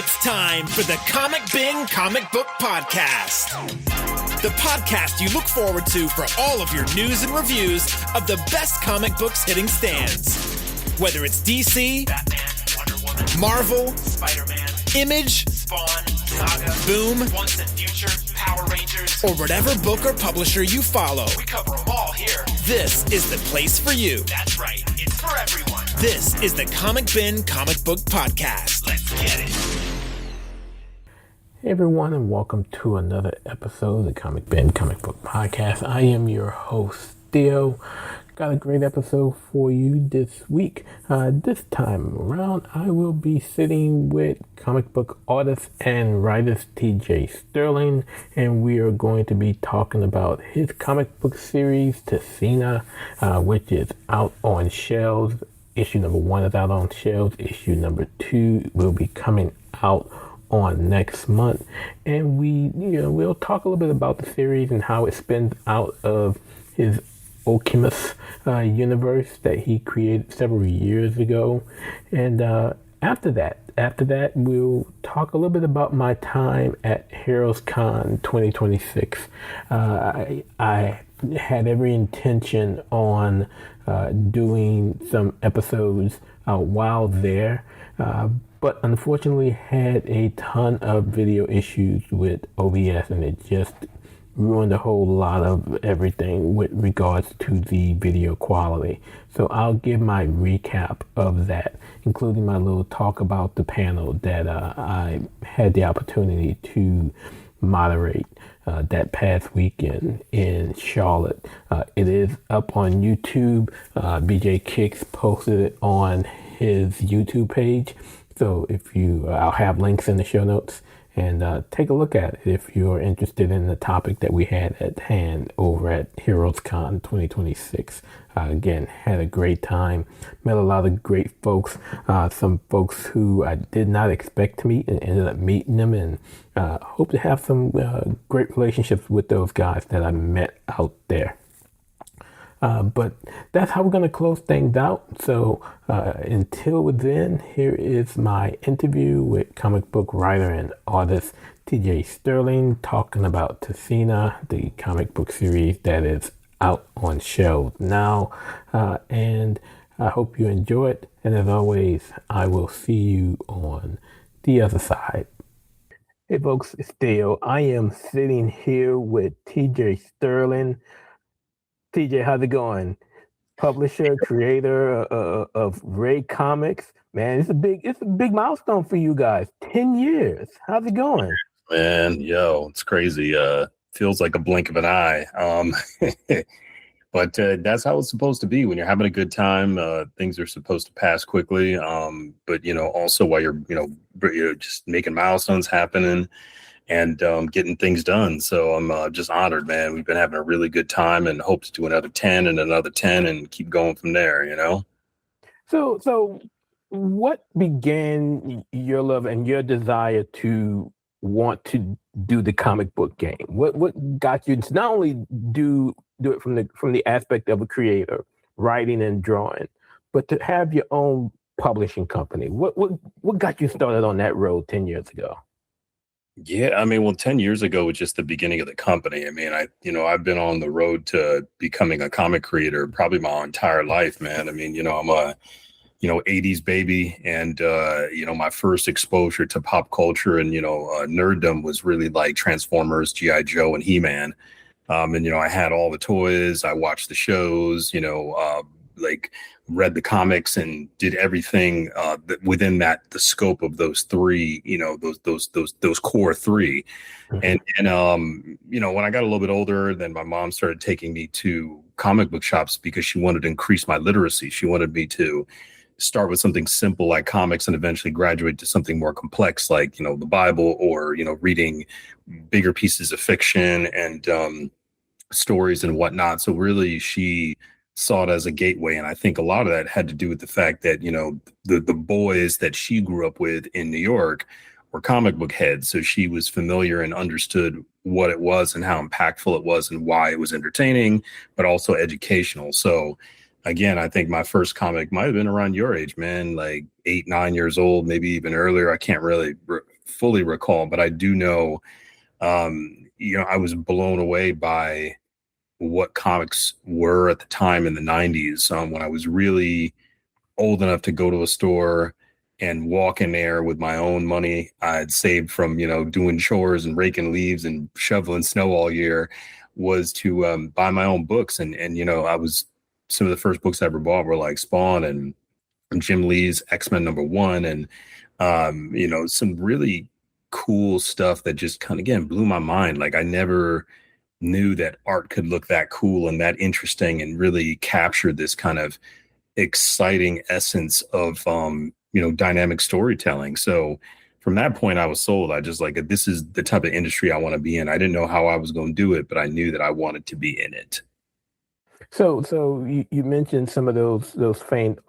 It's time for the Comic Bin Comic Book Podcast. The podcast you look forward to for all of your news and reviews of the best comic books hitting stands. Whether it's DC, Batman, Wonder Woman, Marvel, Spider-Man, Image, Spawn, Saga, Boom, Once and Future, Power Rangers, or whatever book or publisher you follow. We cover them all here. This is the place for you. That's right. It's for everyone. This is the Comic Bin Comic Book Podcast. Let's get it. Hey everyone, and welcome to another episode of the Comic Bin Comic Book Podcast. I am your host, Theo. Got a great episode for you this week. This time around, I will be sitting with comic book artist and writer TJ Sterling, and we are going to be talking about his comic book series, Tisena, which is out on shelves. Issue number 1 is out on shelves. Issue number 2 will be coming out on next month, and we'll talk a little bit about the series and how it spins out of his Okemus universe that he created several years ago. And after that we'll talk a little bit about my time at HeroesCon 2026. I had every intention on doing some episodes while there, but unfortunately had a ton of video issues with OBS, and it just ruined a whole lot of everything with regards to the video quality. So I'll give my recap of that, including my little talk about the panel that I had the opportunity to moderate that past weekend in Charlotte. It is up on YouTube. BJ Kicks posted it on his YouTube page. So I'll have links in the show notes, and take a look at it if you're interested in the topic that we had at hand over at HeroesCon 2026. Again, had a great time, met a lot of great folks, some folks who I did not expect to meet and ended up meeting them, and hope to have some great relationships with those guys that I met out there. But that's how we're going to close things out. So until then, here is my interview with comic book writer and artist TJ Sterling, talking about Tisena, the comic book series that is out on shelves now. And I hope you enjoy it. And as always, I will see you on the other side. Hey folks, it's Theo. I am sitting here with TJ Sterling. TJ, how's it going? Publisher, creator of RAE Comics. Man, it's a big milestone for you guys. 10 years. How's it going? Man, it's crazy. Feels like a blink of an eye. But that's how it's supposed to be when you're having a good time. Things are supposed to pass quickly. But also while you're just making milestones happen and getting things done. So I'm just honored, man. We've been having a really good time and hope to do another 10 and another 10 and keep going from there, So what began your love and your desire to want to do the comic book game? What got you to not only do it from the aspect of a creator, writing and drawing, but to have your own publishing company? What got you started on that road 10 years ago? Yeah, 10 years ago was just the beginning of the company. I've been on the road to becoming a comic creator probably my entire life, man. I'm a 80s baby, and my first exposure to pop culture and nerddom was really like Transformers, G.I. Joe, and He-Man. I had all the toys. I watched the shows, read the comics and did everything within the scope of those three, those core three. Mm-hmm. And when I got a little bit older, then my mom started taking me to comic book shops because she wanted to increase my literacy. She wanted me to start with something simple like comics and eventually graduate to something more complex like, the Bible, or, reading bigger pieces of fiction and stories and whatnot. So really she saw it as a gateway. And I think a lot of that had to do with the fact that, the boys that she grew up with in New York were comic book heads. So she was familiar and understood what it was and how impactful it was and why it was entertaining, but also educational. So again, I think my first comic might have been around your age, man, like 8, 9 years old, maybe even earlier. I can't really fully recall, but I do know, I was blown away by what comics were at the time in the 90s, when I was really old enough to go to a store and walk in there with my own money I had saved from, doing chores and raking leaves and shoveling snow all year, was to buy my own books. I was, some of the first books I ever bought were like Spawn and Jim Lee's X-Men #1, and some really cool stuff that just kind of, again, blew my mind. Like, I never knew that art could look that cool and that interesting and really capture this kind of exciting essence of dynamic storytelling. So from that point, I was sold. I just like, this is the type of industry I want to be in. I didn't know how I was going to do it, but I knew that I wanted to be in it. So you mentioned some of those famed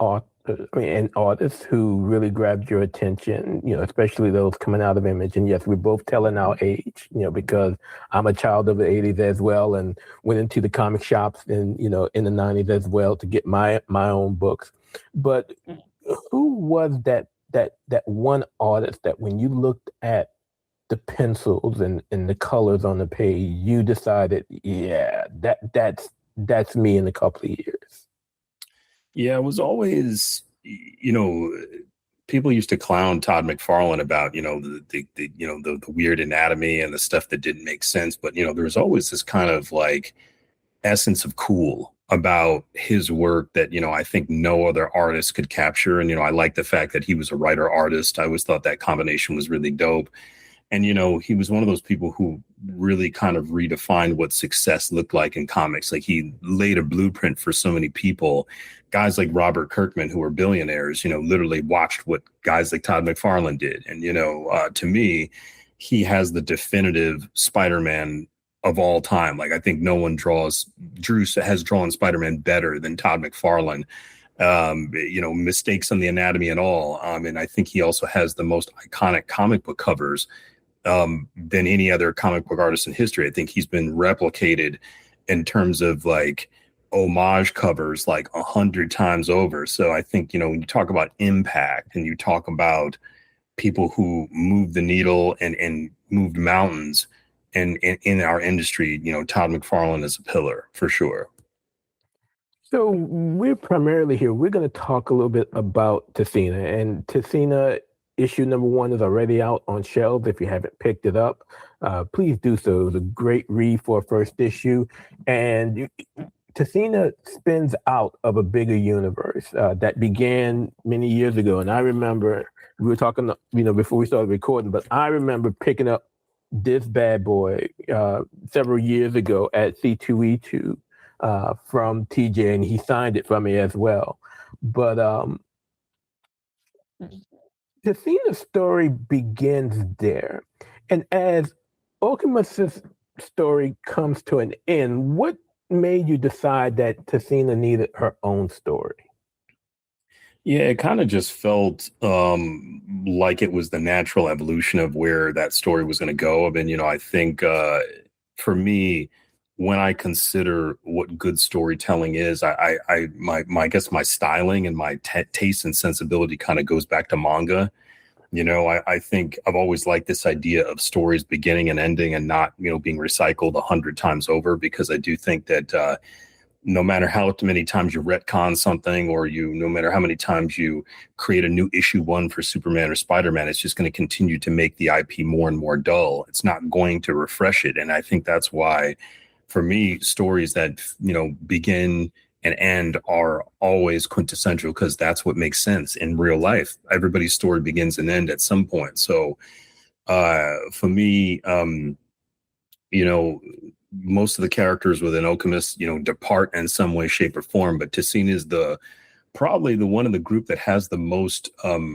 and artists who really grabbed your attention, especially those coming out of Image. And yes, we're both telling our age, because I'm a child of the 80s as well, and went into the comic shops in the 90s as well to get my own books. But who was that one artist that when you looked at the pencils and the colors on the page, you decided, yeah, that's me in a couple of years? Yeah, it was always, people used to clown Todd McFarlane about, the weird anatomy and the stuff that didn't make sense. But, there was always this kind of like essence of cool about his work that, I think no other artist could capture. And, I like the fact that he was a writer artist. I always thought that combination was really dope. And, he was one of those people who really kind of redefined what success looked like in comics. Like, he laid a blueprint for so many people. Guys like Robert Kirkman, who are billionaires, literally watched what guys like Todd McFarlane did. And, to me, he has the definitive Spider-Man of all time. Like, I think no one has drawn Spider-Man better than Todd McFarlane. Mistakes on the anatomy and all. And I think he also has the most iconic comic book covers than any other comic book artist in history. I think he's been replicated in terms of like homage covers like 100 times over. So I think, when you talk about impact and you talk about people who moved the needle and moved mountains and in our industry, Todd McFarlane is a pillar for sure. So we're primarily here. We're going to talk a little bit about Tisena, and Tisena issue #1 is already out on shelves. If you haven't picked it up, please do so. It was a great read for a first issue, and Tisena spins out of a bigger universe that began many years ago. And I remember we were talking, before we started recording, but I remember picking up this bad boy several years ago at C2E2 from TJ, and he signed it for me as well. But Tisena's story begins there. And as Okemus' story comes to an end, what made you decide that Tisena needed her own story? Yeah, it kind of just felt like it was the natural evolution of where that story was going to go. I mean, I think for me, when I consider what good storytelling is, I guess my styling and my taste and sensibility kind of goes back to manga. I think I've always liked this idea of stories beginning and ending and not, being recycled 100 times over, because I do think that no matter how many times you retcon something, or no matter how many times you create a new issue 1 for Superman or Spider-Man, it's just going to continue to make the IP more and more dull. It's not going to refresh it. And I think that's why, for me, stories that, begin and end are always quintessential, because that's what makes sense in real life. Everybody's story begins and ends at some point. So for me, most of the characters within Okemus, depart in some way, shape, or form. But Tisena is probably the one in the group that has the most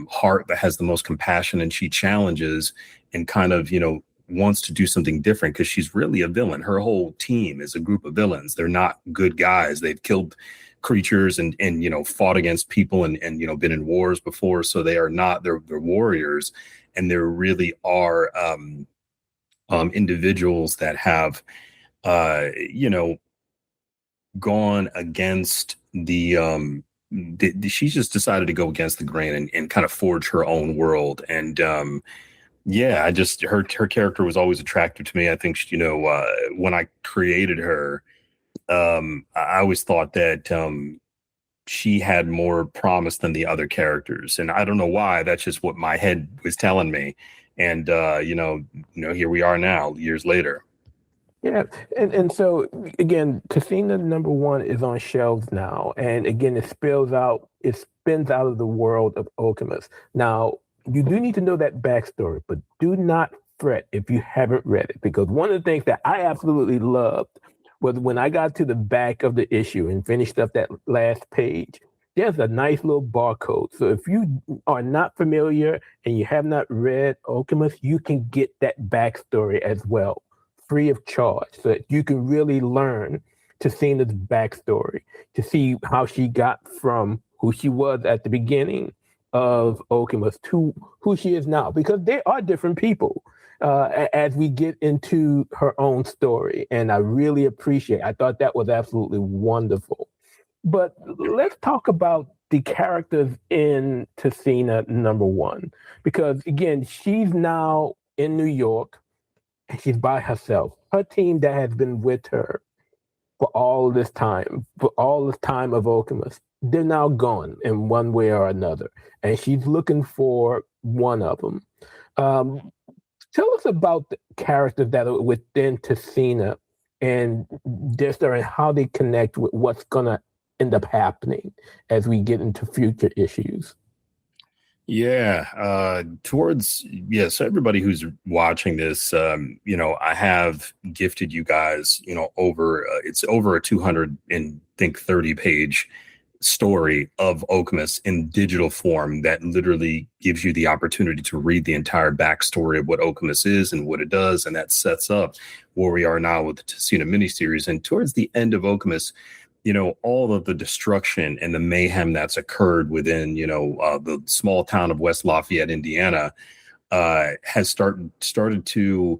heart, that has the most compassion, and she challenges and kind of, wants to do something different, because she's really a villain. Her whole team is a group of villains. They're not good guys. They've killed creatures and fought against people and been in wars before. So they are not, they're warriors, and there really are individuals that have gone against she's just decided to go against the grain and kind of forge her own world. And Yeah, I just her character was always attractive to me. I think when I created her, I always thought that she had more promise than the other characters, and I don't know why. That's just what my head was telling me. And here we are now, years later. Yeah, and so again, Tisena #1 is on shelves now, and again, it spins out of the world of Okemus. Now, you do need to know that backstory, but do not fret if you haven't read it, because one of the things that I absolutely loved was when I got to the back of the issue and finished up that last page. There's a nice little barcode. So if you are not familiar and you have not read Okemus, you can get that backstory as well, free of charge, so that you can really learn Tisena's backstory, to see how she got from who she was at the beginning of Okemus to who she is now, because they are different people as we get into her own story. And I thought that was absolutely wonderful. But let's talk about the characters in Tisena #1, because again, she's now in New York and she's by herself. Her team that has been with her for all this time of Okemus, they're now gone in one way or another, and she's looking for one of them. Um, Tell us about the characters that are within Tisena and their story and how they connect with what's gonna end up happening as we get into future issues. Yeah, so everybody who's watching this, I have gifted you guys, it's over a 230 page story of Okemus in digital form that literally gives you the opportunity to read the entire backstory of what Okemus is and what it does, and that sets up where we are now with the Tisena miniseries. And towards the end of Okemus, all of the destruction and the mayhem that's occurred within, the small town of West Lafayette, Indiana, has started to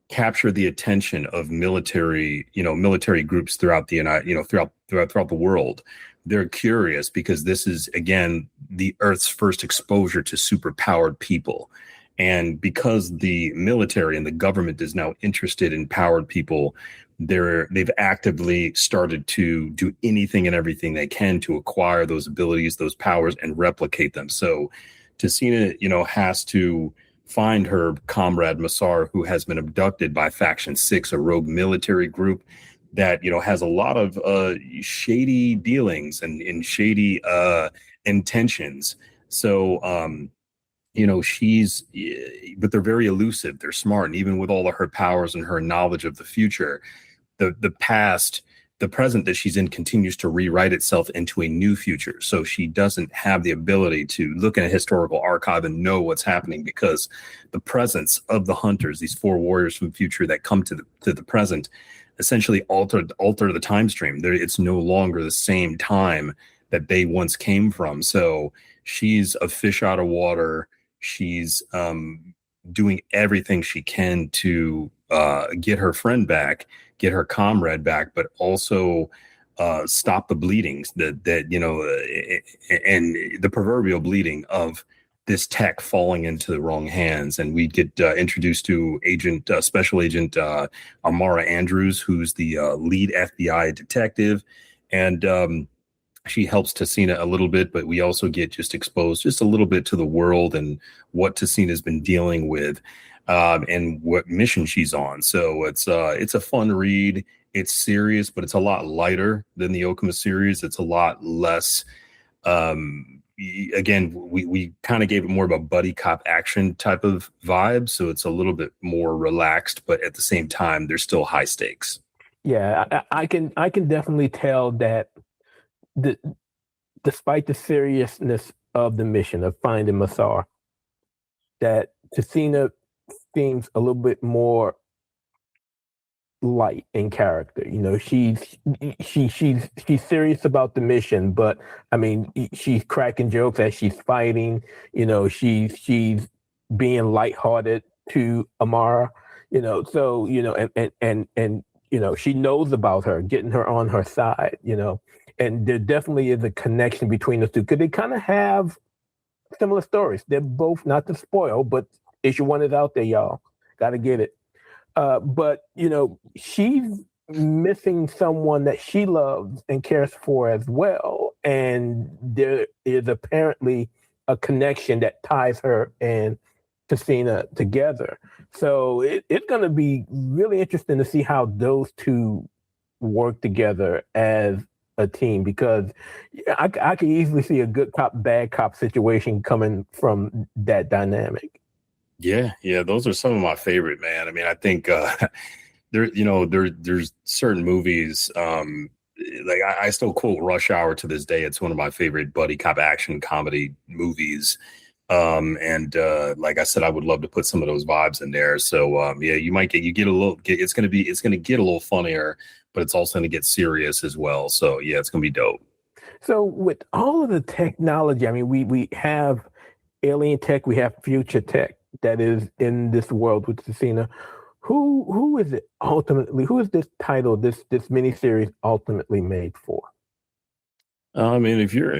capture the attention of military groups throughout the throughout the world. They're curious because this is, again, the Earth's first exposure to superpowered people. And because the military and the government is now interested in powered people, they've actively started to do anything and everything they can to acquire those abilities, those powers, and replicate them. So Tisena, has to find her comrade Massar, who has been abducted by Faction 6, a rogue military group that, has a lot of shady dealings and shady intentions. So, but they're very elusive. They're smart. And even with all of her powers and her knowledge of the future, the past, the present that she's in continues to rewrite itself into a new future. So she doesn't have the ability to look in a historical archive and know what's happening, because the presence of the hunters, these 4 warriors from the future that come to the present, essentially alter the time stream. It's no longer the same time that they once came from. So she's a fish out of water. She's doing everything she can to get her friend back, get her comrade back, but also stop the bleedings and the proverbial bleeding of this tech falling into the wrong hands. And we get introduced to Special Agent Amara Andrews, who's the lead FBI detective. And she helps Tisena a little bit, but we also get just exposed just a little bit to the world and what Tisena's been dealing with, and what mission she's on. So it's a fun read. It's serious, but it's a lot lighter than the Okemus series. It's a lot less. Again, we kind of gave it more of a buddy cop action type of vibe, so it's a little bit more relaxed, but at the same time, there's still high stakes. Yeah, I can definitely tell that despite the seriousness of the mission of finding Massar, that Tisena seems a little bit more light in character. She's serious about the mission, but I mean, she's cracking jokes as she's fighting. She's being lighthearted to Amara. So and she knows about her, getting her on her side. And there definitely is a connection between the two, because they kind of have similar stories. They're both, not to spoil, but issue 1 is out there, y'all. Got to get it. But she's missing someone that she loves and cares for as well, and there is apparently a connection that ties her and Tisena together. So it's going to be really interesting to see how those two work together as a team, because I can easily see a good cop, bad cop situation coming from that dynamic. Yeah, those are some of my favorite, man. I mean, I think there's certain movies, like I still quote Rush Hour to this day. It's one of my favorite buddy cop action comedy movies. And like I said, I would love to put some of those vibes in there. So it's going to get a little funnier, but it's also going to get serious as well. So yeah, it's going to be dope. So with all of the technology, I mean, we have alien tech, we have future tech that is in this world with Tisena. Who is it ultimately? Who is this title, this miniseries ultimately made for? I mean, if you're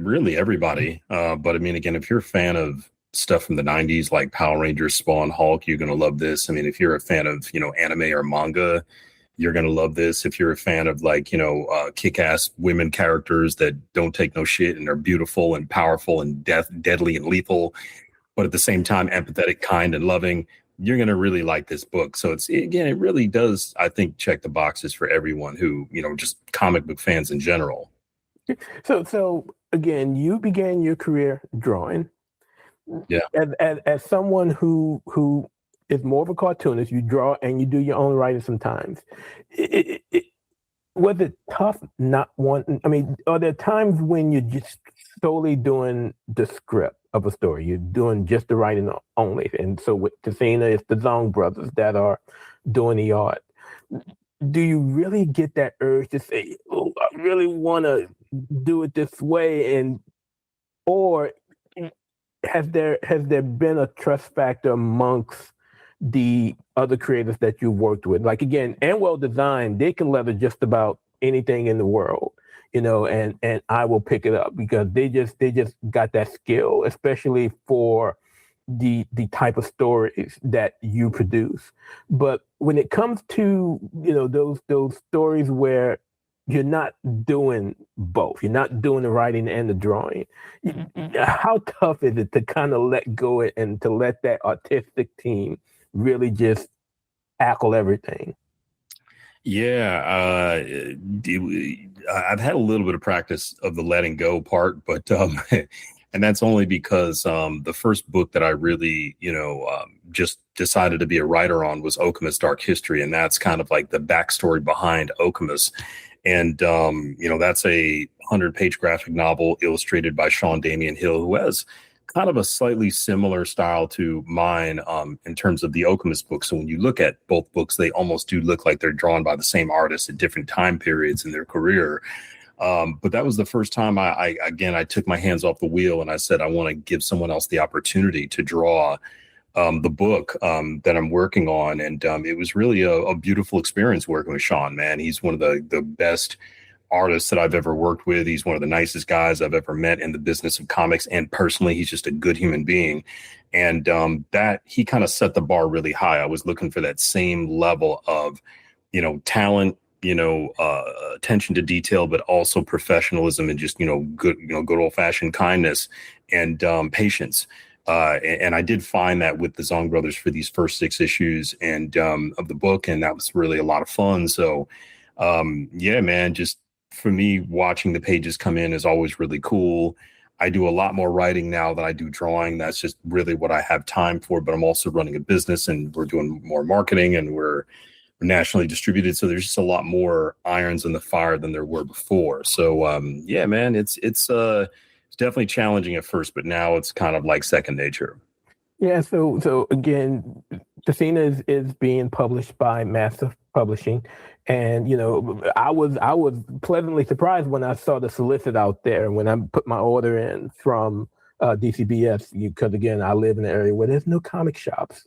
really everybody. But I mean, again, if you're a fan of stuff from the 90s, like Power Rangers, Spawn, Hulk, you're going to love this. I mean, if you're a fan of, anime or manga, you're going to love this. If you're a fan of kick-ass women characters that don't take no shit and are beautiful and powerful and deadly and lethal, but at the same time, empathetic, kind and loving, you're going to really like this book. So it really does, I think, check the boxes for everyone who, just comic book fans in general. So again, you began your career drawing. Yeah. As someone who is more of a cartoonist, you draw and you do your own writing sometimes. Was it tough not wanting? I mean, are there times when you're just solely doing the script of a story? You're doing just the writing only. And so with Tisena, it's the Zong brothers that are doing the art. Do you really get that urge to say, "Oh, I really want to do it this way," or has there been a trust factor amongst the other creators that you worked with? Like, again, and well designed, they can leather just about anything in the world, and I will pick it up because they just got that skill, especially for the type of stories that you produce. But when it comes to those stories where you're not doing both, you're not doing the writing and the drawing, how tough is it to kind of let go and to let that artistic team really just tackle everything? Yeah, I've had a little bit of practice of the letting go part, but and that's only because the first book that I really, just decided to be a writer on was Okemus Dark History, and that's kind of like the backstory behind Okemus. And that's a 100-page graphic novel illustrated by Sean Damian Hill, who has kind of a slightly similar style to mine in terms of the Okemus books. So when you look at both books, they almost do look like they're drawn by the same artist at different time periods in their career. But that was the first time I took my hands off the wheel and I said, I want to give someone else the opportunity to draw the book that I'm working on. And it was really a beautiful experience working with Sean, man. He's one of the best artists that I've ever worked with. He's one of the nicest guys I've ever met in the business of comics. And personally, he's just a good human being. And that he kind of set the bar really high. I was looking for that same level of, talent, attention to detail, but also professionalism and just, good old fashioned kindness and patience. And I did find that with the Zong brothers for these first 6 issues and of the book. And that was really a lot of fun. So, yeah, man, just for me, watching the pages come in is always really cool. I do a lot more writing now than I do drawing. That's just really what I have time for. But I'm also running a business and we're doing more marketing and we're nationally distributed. So there's just a lot more irons in the fire than there were before. So, yeah, man, it's definitely challenging at first, but now it's kind of like second nature. Yeah. So again, Tisena is being published by Massive Publishing, and I was pleasantly surprised when I saw the solicit out there when I put my order in from DCBS, because again, I live in an area where there's no comic shops.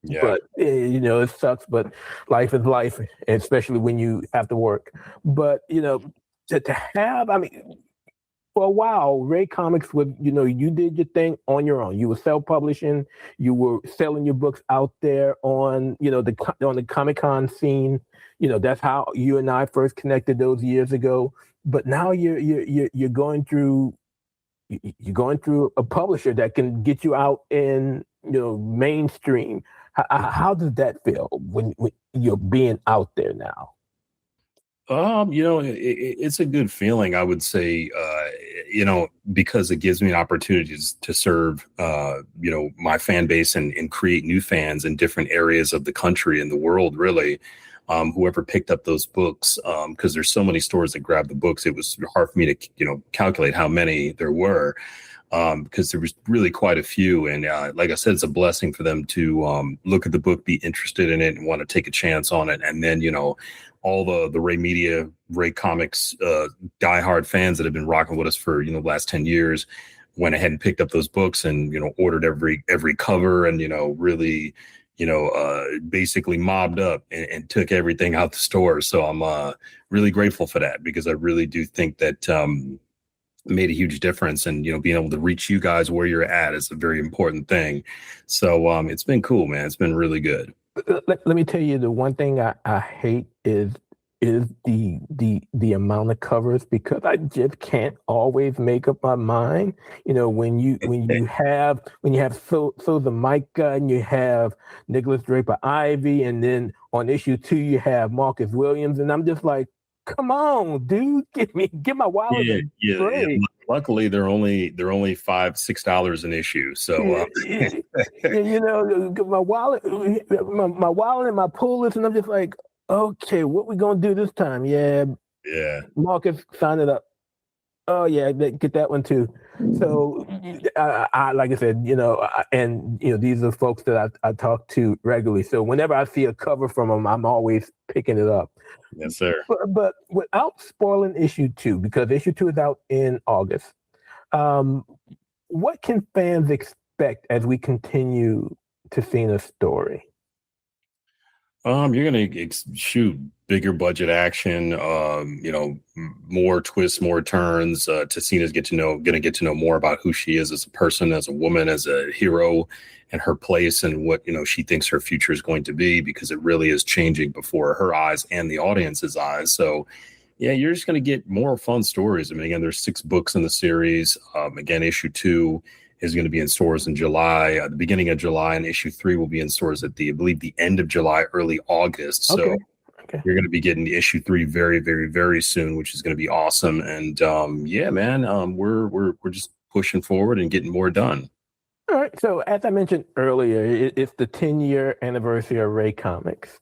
Yeah. But it sucks, but life is life, especially when you have to work. But to have, I mean, for a while, RAE Comics was, you did your thing on your own. You were self-publishing, you were selling your books out there on, on the Comic-Con scene. That's how you and I first connected those years ago. But now you're going through a publisher that can get you out in mainstream. How does that feel when you're being out there now? It's a good feeling, I would say, because it gives me an opportunity to serve, my fan base and create new fans in different areas of the country and the world, really. Whoever picked up those books, because there's so many stores that grabbed the books, it was hard for me to, calculate how many there were, because there was really quite a few. And like I said, it's a blessing for them to look at the book, be interested in it, and want to take a chance on it. And then, all the RAE Media, RAE Comics, diehard fans that have been rocking with us for, the last 10 years went ahead and picked up those books and, ordered every cover and, really, basically mobbed up and took everything out the store. So I'm really grateful for that, because I really do think that made a huge difference. And, being able to reach you guys where you're at is a very important thing. So it's been cool, man. It's been really good. Let me tell you, the one thing I hate is the amount of covers, because I just can't always make up my mind. When you have Souza Micah and you have Nicholas Draper Ivy, and then on issue 2 you have Marcus Williams, and I'm just like, come on, dude, give my wallet a break. Yeah. Luckily, they're only $5-6 an issue. So my wallet and my pull list, and I'm just like, okay, what we gonna do this time? Yeah. Marcus, sign it up. Oh yeah, get that one too. So I like I said, these are folks that I talk to regularly. So whenever I see a cover from them, I'm always picking it up. Yes, sir. But without spoiling issue 2, because issue 2 is out in August, what can fans expect as we continue to see a story? You're gonna shoot bigger budget action, more twists, more turns. Tisena's gonna get to know more about who she is as a person, as a woman, as a hero, and her place, and what she thinks her future is going to be, because it really is changing before her eyes and the audience's eyes. So yeah, you're just gonna get more fun stories. I mean, again, there's 6 books in the series. Again, issue 2 is going to be in stores in July, the beginning of July, and issue 3 will be in stores at I believe the end of July, early August. So you're going to be getting issue 3 very, very, very soon, which is going to be awesome. And yeah, man, we're just pushing forward and getting more done. All right. So as I mentioned earlier, it's the 10-year anniversary of RAE Comics.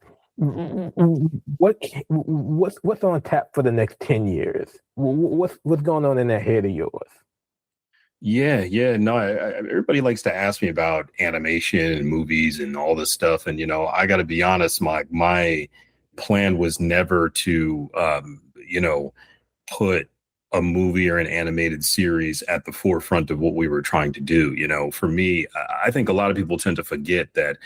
What's on tap for the next 10 years? What's going on in that head of yours? Yeah. No, everybody likes to ask me about animation and movies and all this stuff. And, I got to be honest, my plan was never to, put a movie or an animated series at the forefront of what we were trying to do. For me, I think a lot of people tend to forget that,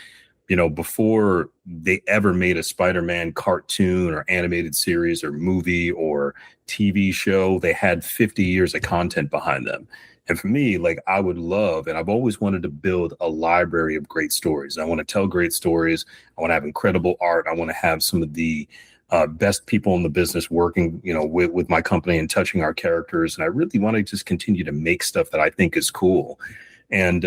before they ever made a Spider-Man cartoon or animated series or movie or TV show, they had 50 years of content behind them. And for me, I would love, and I've always wanted to build a library of great stories. I want to tell great stories. I want to have incredible art. I want to have some of the best people in the business working, with my company and touching our characters. And I really want to just continue to make stuff that I think is cool. And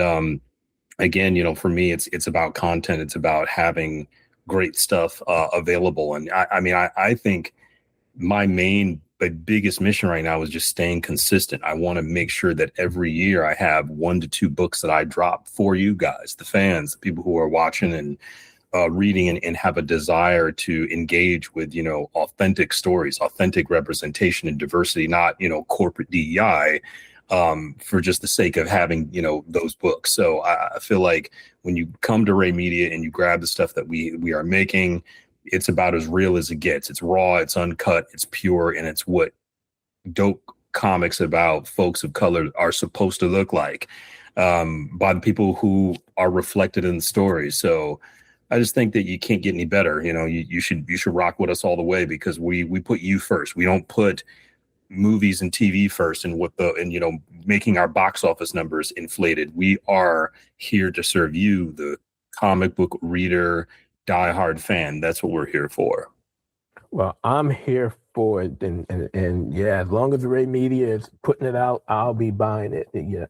again, for me, it's about content. It's about having great stuff available. And I think my biggest mission right now is just staying consistent. I want to make sure that every year I have 1 to 2 books that I drop for you guys, the fans, the people who are watching and reading and have a desire to engage with, authentic stories, authentic representation and diversity, not, corporate DEI for just the sake of having, those books. So I feel like when you come to RAE Media and you grab the stuff that we are making, it's about as real as it gets. It's raw, it's uncut, it's pure, and it's what dope comics about folks of color are supposed to look like by the people who are reflected in the story. So I just think that you can't get any better. You should rock with us all the way, because we put you first. We don't put movies and TV first, and making our box office numbers inflated. We are here to serve you, the comic book reader, diehard fan. That's what we're here for. Well, I'm here for it, and yeah, as long as Ray Media is putting it out, I'll be buying it. Yeah.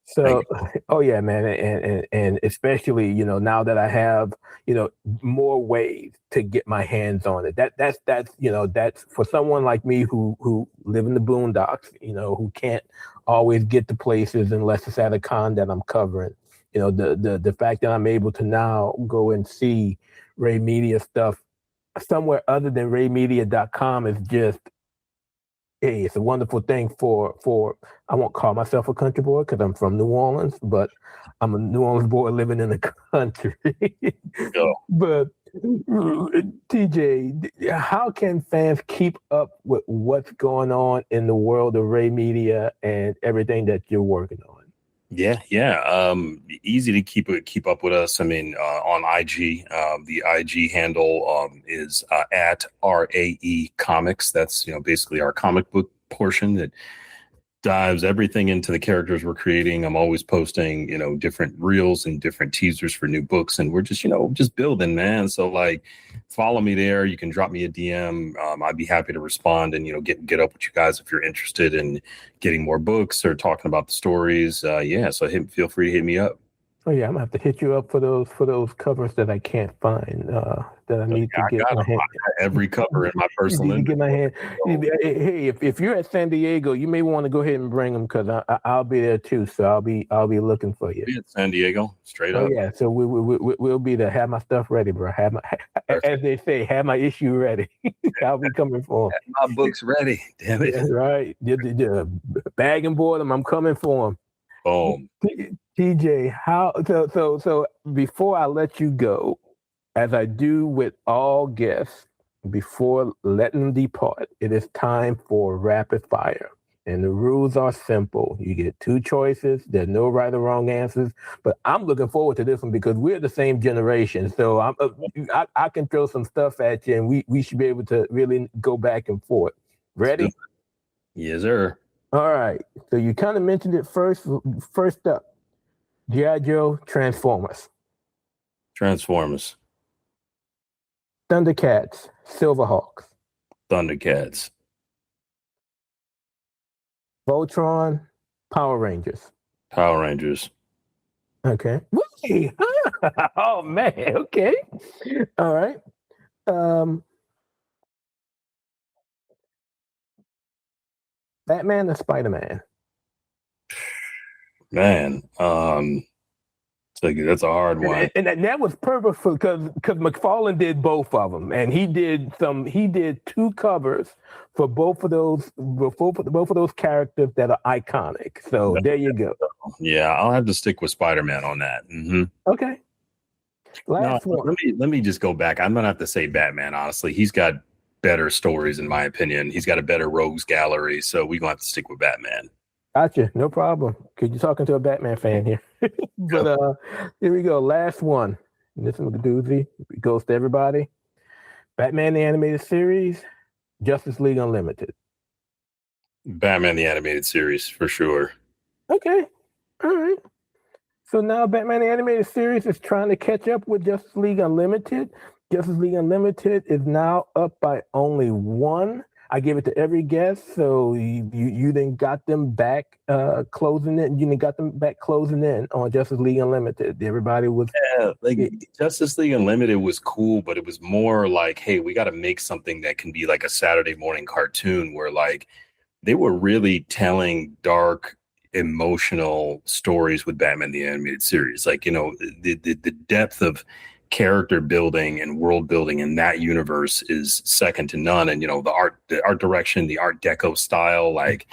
So, oh yeah, man, and especially now that I have more ways to get my hands on it. That's that's for someone like me who live in the boondocks, who can't always get to places unless it's at a con that I'm covering. The fact that I'm able to now go and see Ray Media stuff somewhere other than raymedia.com is just, hey, it's a wonderful thing for I won't call myself a country boy because I'm from New Orleans, but I'm a New Orleans boy living in the country. But TJ, how can fans keep up with what's going on in the world of Ray Media and everything that you're working on? Yeah. Easy to keep up with us. I mean, on IG, the IG handle is at RAE Comics. That's basically our comic book portion that dives everything into the characters we're creating. I'm always posting, different reels and different teasers for new books, and we're just building, man. So like, follow me there. You can drop me a DM. I'd be happy to respond and get up with you guys if you're interested in getting more books or talking about the stories. So feel free to hit me up. Oh yeah, I'm gonna have to hit you up for those covers that I can't find that I need to get my hand. Every cover in my personal. Get my hand. Hey, if you're at San Diego, you may want to go ahead and bring them because I'll be there too. So I'll be looking for you. Be at San Diego, straight up. Oh yeah, so we'll be there. Have my stuff ready, bro. Have my, as they say, have my issue ready. I'll be coming for them. Have my books ready. Damn it. That's right. Bag and board them. I'm coming for them. Boom. TJ, so before I let you go, as I do with all guests, before letting them depart, it is time for rapid fire. And the rules are simple. You get 2 choices. There's no right or wrong answers. But I'm looking forward to this one because we're the same generation. So I can throw some stuff at you, and we should be able to really go back and forth. Ready? Yes, sir. All right. So you kind of mentioned it first. First up, G.I. Joe, Transformers. Thundercats, Silverhawks. Thundercats. Voltron, Power Rangers. Power Rangers. Okay. Whee! Oh man. Okay. All right. Batman or Spider-Man? Man, that's a hard one. And that was purposeful because McFarlane did both of them, and he did 2 covers for both of those characters that are iconic. So there you go. Yeah, I'll have to stick with Spider-Man on that. Mm-hmm. Okay. Last one. Let me just go back. I'm gonna have to say Batman. Honestly, he's got better stories in my opinion. He's got a better rogues gallery, so we're gonna have to stick with Batman. Gotcha, no problem. Because you're talking to a Batman fan here. But here we go. Last one. And this one's a doozy. It goes to everybody. Batman the Animated Series, Justice League Unlimited. Batman the Animated Series for sure. Okay. All right. So now Batman the Animated Series is trying to catch up with Justice League Unlimited. Justice League Unlimited is now up by only 1. I gave it to every guest, so you then got them back closing in. You then got them back closing in on Justice League Unlimited. Everybody was Justice League Unlimited was cool, but it was more like, hey, we got to make something that can be like a Saturday morning cartoon where like they were really telling dark, emotional stories with Batman the Animated Series. Like the depth of character building and world building in that universe is second to none. And the art direction, the art deco style, like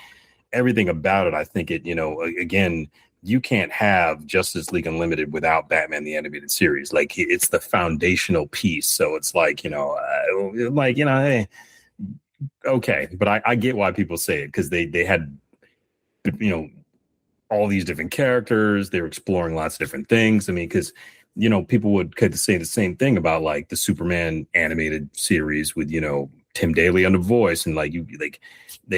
everything about it, I think it, again, you can't have Justice League Unlimited without Batman the Animated Series. Like it's the foundational piece. So it's like, hey, okay, but I get why people say it because they had all these different characters. They were exploring lots of different things. I mean, because people could say the same thing about like the Superman animated series with, Tim Daly on The Voice, and like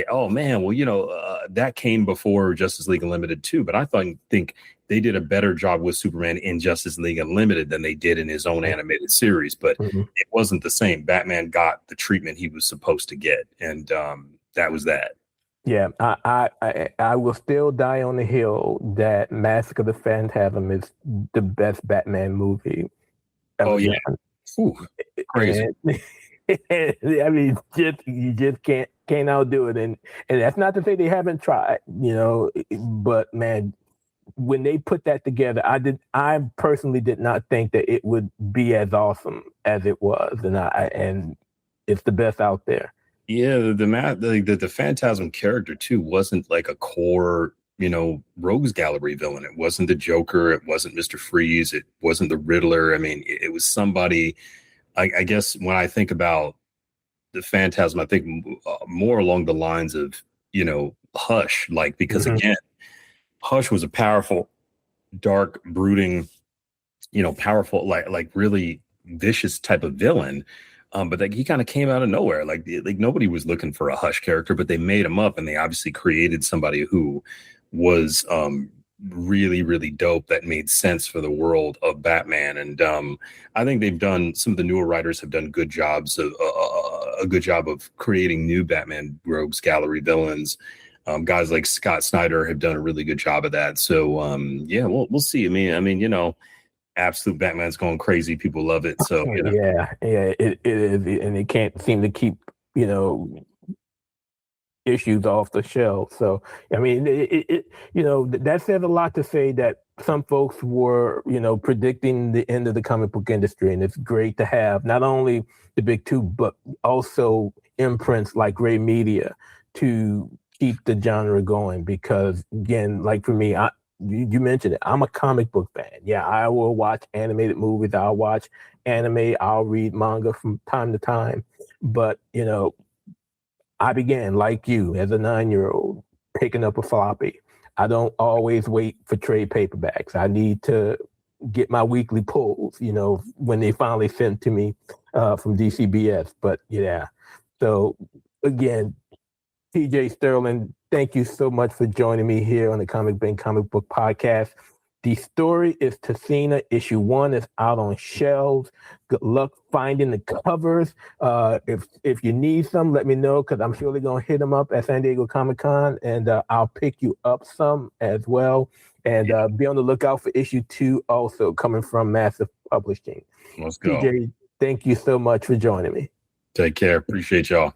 oh man, well, that came before Justice League Unlimited too. But I think they did a better job with Superman in Justice League Unlimited than they did in his own animated series. But it wasn't the same. Batman got the treatment he was supposed to get, and that was that. Yeah, I will still die on the hill that Mask of the Phantasm is the best Batman movie ever yeah. done. Ooh, crazy. I mean, you just can't outdo it, and that's not to say they haven't tried, but man, when they put that together, I personally did not think that it would be as awesome as it was, and it's the best out there. Yeah, the Phantasm character too wasn't like a core, rogues gallery villain. It wasn't the Joker. It wasn't Mr. Freeze. It wasn't the Riddler. I mean, it was somebody. I guess when I think about the Phantasm, I think more along the lines of Hush, like because again, Hush was a powerful, dark, brooding, powerful, like really vicious type of villain. But he kind of came out of nowhere. Like nobody was looking for a Hush character, but they made him up, and they obviously created somebody who was really, really dope that made sense for the world of Batman. And I think some of the newer writers have done good jobs of a good job of creating new Batman rogues gallery villains. Guys like Scott Snyder have done a really good job of that. So we'll see. I mean, absolute Batman's going crazy. People love it. So yeah, it is, and they can't seem to keep issues off the shelf. So I mean, that says a lot to say that some folks were predicting the end of the comic book industry, and it's great to have not only the big two, but also imprints like Ray Media to keep the genre going. Because again, like for me, you mentioned it, I'm a comic book fan. Yeah, I will watch animated movies. I'll watch anime. I'll read manga from time to time. But, I began, like you, as a 9-year-old, picking up a floppy. I don't always wait for trade paperbacks. I need to get my weekly pulls, when they finally sent to me from DCBS. But, yeah. So, again, TJ Sterling, thank you so much for joining me here on the Comic Bin Comic Book Podcast. The story is Tisena. Issue 1 is out on shelves. Good luck finding the covers. If you need some, let me know, because I'm surely going to hit them up at San Diego Comic-Con, and I'll pick you up some as well. And be on the lookout for issue 2 also coming from Massive Publishing. Let's go. TJ, thank you so much for joining me. Take care. Appreciate y'all.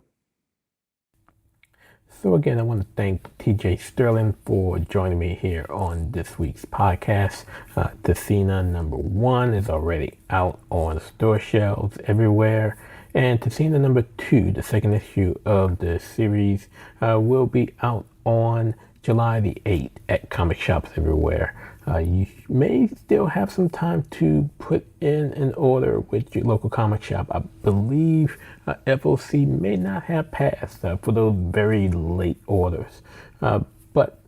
So again, I want to thank TJ Sterling for joining me here on this week's podcast. Tisena number 1 is already out on store shelves everywhere. And Tisena number 2, the second issue of the series, will be out on July the 8th at comic shops everywhere. You may still have some time to put in an order with your local comic shop. I believe FOC may not have passed for those very late orders. But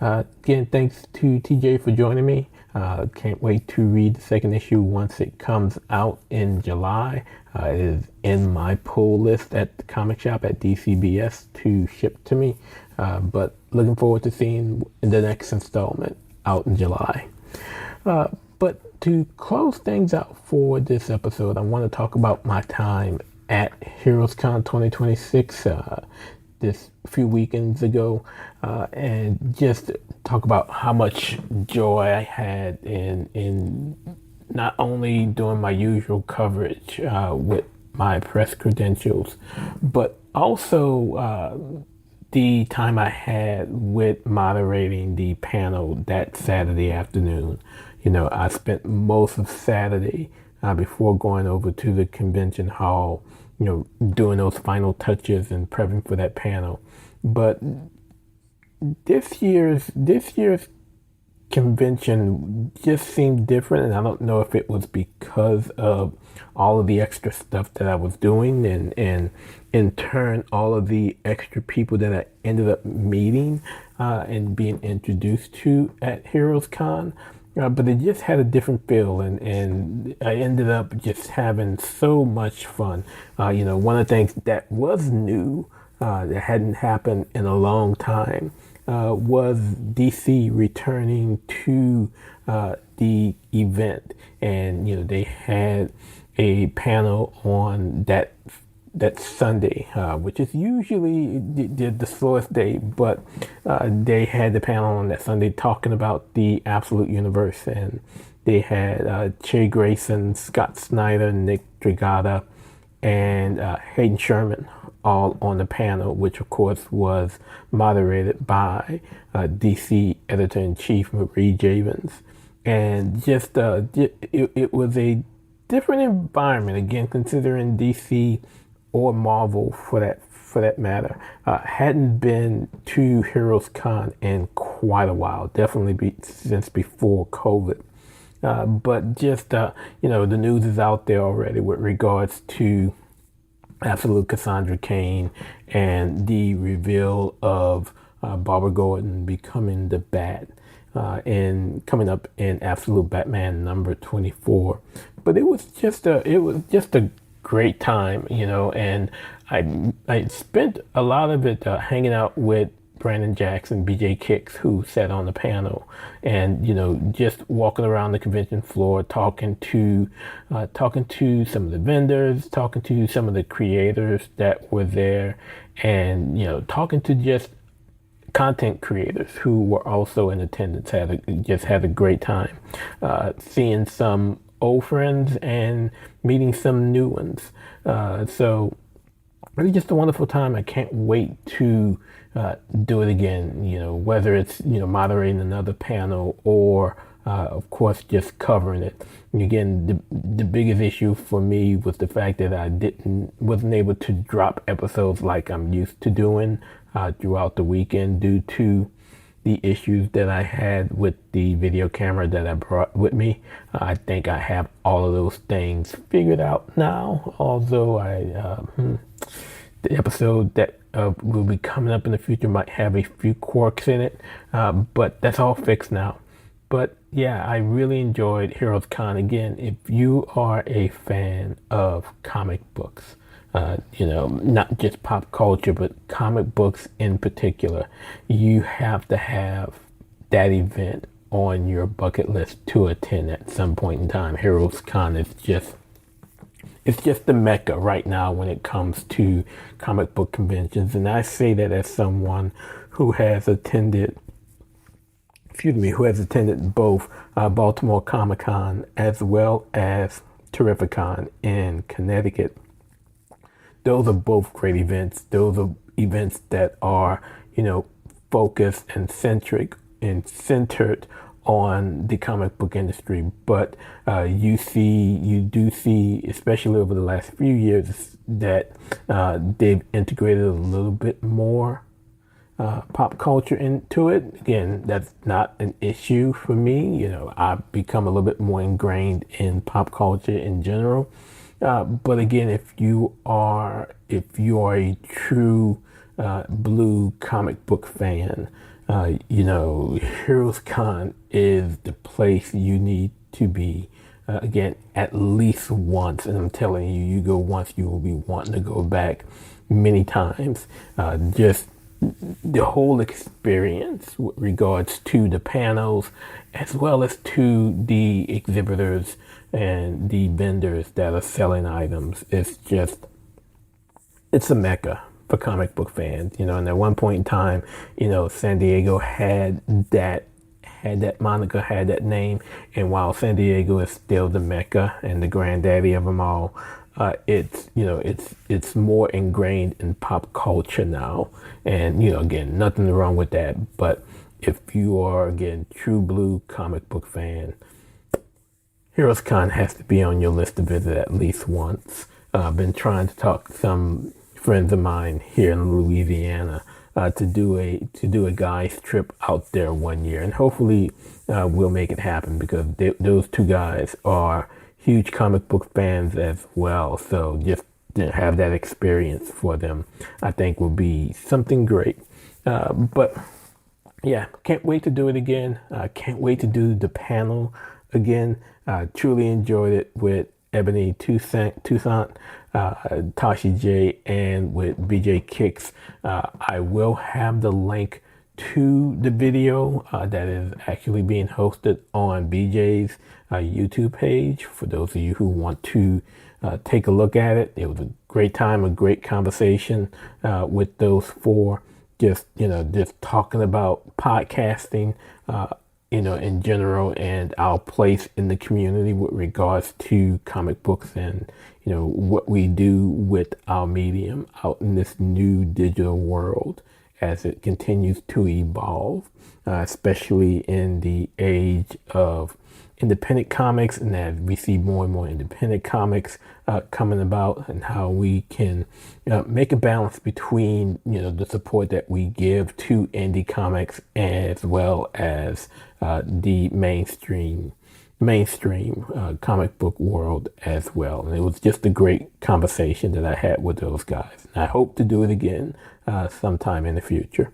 again, thanks to TJ for joining me. Can't wait to read the second issue once it comes out in July. It is in my pull list at the comic shop at DCBS to ship to me. But looking forward to seeing the next installment out in July. But to close things out for this episode, I want to talk about my time at HeroesCon 2026 this few weekends ago, and just talk about how much joy I had in not only doing my usual coverage with my press credentials, but also the time I had with moderating the panel that Saturday afternoon. I spent most of Saturday before going over to the convention hall, doing those final touches and prepping for that panel. But this year's convention just seemed different, and I don't know if it was because of all of the extra stuff that I was doing, and in turn all of the extra people that I ended up meeting and being introduced to at HeroesCon. but it just had a different feel, and I ended up just having so much fun. One of the things that was new, that hadn't happened in a long time, was DC returning to the event, and they had a panel on that Sunday, which is usually the slowest day, but they had the panel on that Sunday talking about the Absolute Universe, and they had Che Grayson, Scott Snyder, Nick Dragata, and Hayden Sherman all on the panel, which of course was moderated by DC Editor-in-Chief Marie Javins. And just it was a different environment, again, considering DC or Marvel for that matter hadn't been to HeroesCon in quite a while, definitely since before COVID. But just the news is out there already with regards to Absolute Cassandra Cain and the reveal of Barbara Gordon becoming the Bat, and coming up in Absolute Batman number 24. But it was just a great time, and I spent a lot of it hanging out with Brandon Jackson, BJ Kicks, who sat on the panel, and just walking around the convention floor, talking to some of the vendors, talking to some of the creators that were there, and talking to just content creators who were also in attendance. Had a great time, seeing some old friends and meeting some new ones. So really just a wonderful time. I can't wait to do it again, whether it's moderating another panel or of course just covering it. And again, the biggest issue for me was the fact that I wasn't able to drop episodes like I'm used to doing throughout the weekend due to the issues that I had with the video camera that I brought with me. I think I have all of those things figured out now, although the episode that will be coming up in the future might have a few quirks in it, but that's all fixed now. But yeah, I really enjoyed HeroesCon. Again, if you are a fan of comic books, not just pop culture, but comic books in particular, you have to have that event on your bucket list to attend at some point in time. HeroesCon is just the mecca right now when it comes to comic book conventions, and I say that as someone who has attended both Baltimore Comic-Con as well as Terrificon in Connecticut. Those are both great events. Those are events that are, focused and centered on the comic book industry. But you do see, especially over the last few years, that they've integrated a little bit more pop culture into it. Again, that's not an issue for me. I've become a little bit more ingrained in pop culture in general. But again, if you are a true blue comic book fan, HeroesCon is the place you need to be. Again, at least once, and I'm telling you, you go once, you will be wanting to go back many times. Just the whole experience with regards to the panels, as well as to the exhibitors and the vendors that are selling items. It's a mecca for comic book fans, and at one point in time, San Diego had that moniker, had that name, and while San Diego is still the mecca and the granddaddy of them all, it's more ingrained in pop culture now, and again, nothing wrong with that. But if you are, again, true blue comic book fan, HeroesCon has to be on your list to visit at least once. I've been trying to talk to some friends of mine here in Louisiana to do a guys trip out there one year, and hopefully we'll make it happen, because those two guys are huge comic book fans as well. So just have that experience for them, I think, will be something great. But yeah, can't wait to do it again. Can't wait to do the panel again. Truly enjoyed it with Ebony Toussaint, Tashi J, and with BJ Kicks. I will have the link to the video that is actually being hosted on BJ's YouTube page for those of you who want to take a look at it. It was a great time, a great conversation with those four. Just talking about podcasting, in general, and our place in the community with regards to comic books, and what we do with our medium out in this new digital world as it continues to evolve, especially in the age of independent comics, and as we see more and more independent comics coming about, and how we can make a balance between the support that we give to indie comics as well as the mainstream comic book world as well. And it was just a great conversation that I had with those guys, and I hope to do it again sometime in the future.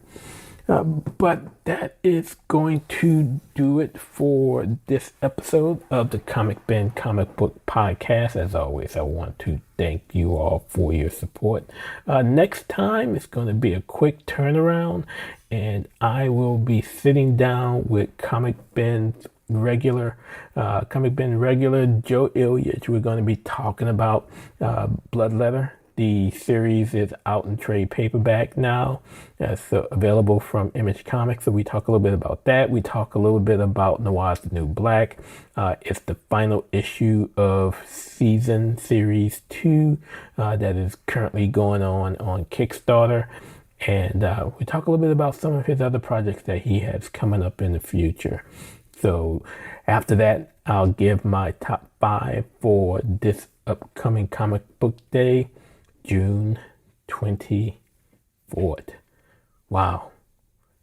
But that is going to do it for this episode of the Comic Ben Comic Book Podcast. As always, I want to thank you all for your support. Next time, it's going to be a quick turnaround, and I will be sitting down with Comic Ben regular Joe Ilyich. We're going to be talking about Bloodletter. The series is out in trade paperback now. It's available from Image Comics. So we talk a little bit about that. We talk a little bit about Noir's The New Black. It's the final issue of Series 2 that is currently going on Kickstarter. And we talk a little bit about some of his other projects that he has coming up in the future. So after that, I'll give my top 5 for this upcoming comic book day, June 24th. Wow.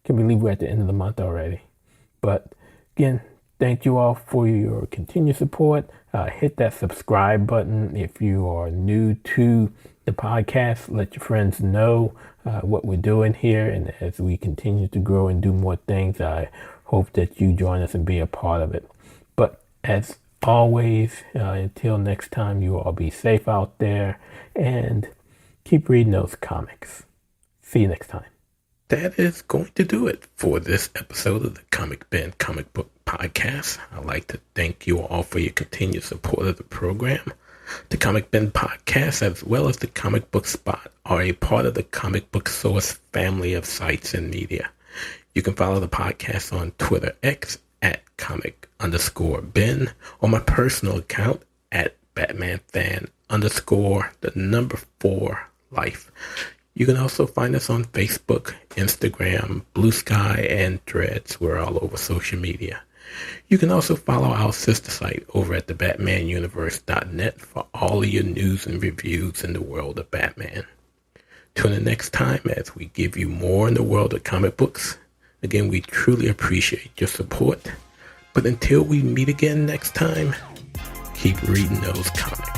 Can't believe we're at the end of the month already. But again, thank you all for your continued support. Hit that subscribe button if you are new to the podcast. Let your friends know what we're doing here. And as we continue to grow and do more things, I hope that you join us and be a part of it. But as always, until next time, you all be safe out there and keep reading those comics. See you next time. That is going to do it for this episode of the Comic Ben Comic Book Podcast. I'd like to thank you all for your continued support of the program. The Comic Ben Podcast, as well as the Comic Book Spot, are a part of the Comic Book Source family of sites and media. You can follow the podcast on Twitter X at comic_Ben, or my personal account at BatmanFan_4life. You can also find us on Facebook, Instagram, Blue Sky, and Threads. We're all over social media. You can also follow our sister site over at thebatmanuniverse.net for all of your news and reviews in the world of Batman. Tune in next time as we give you more in the world of comic books. Again, we truly appreciate your support. But until we meet again next time, keep reading those comics.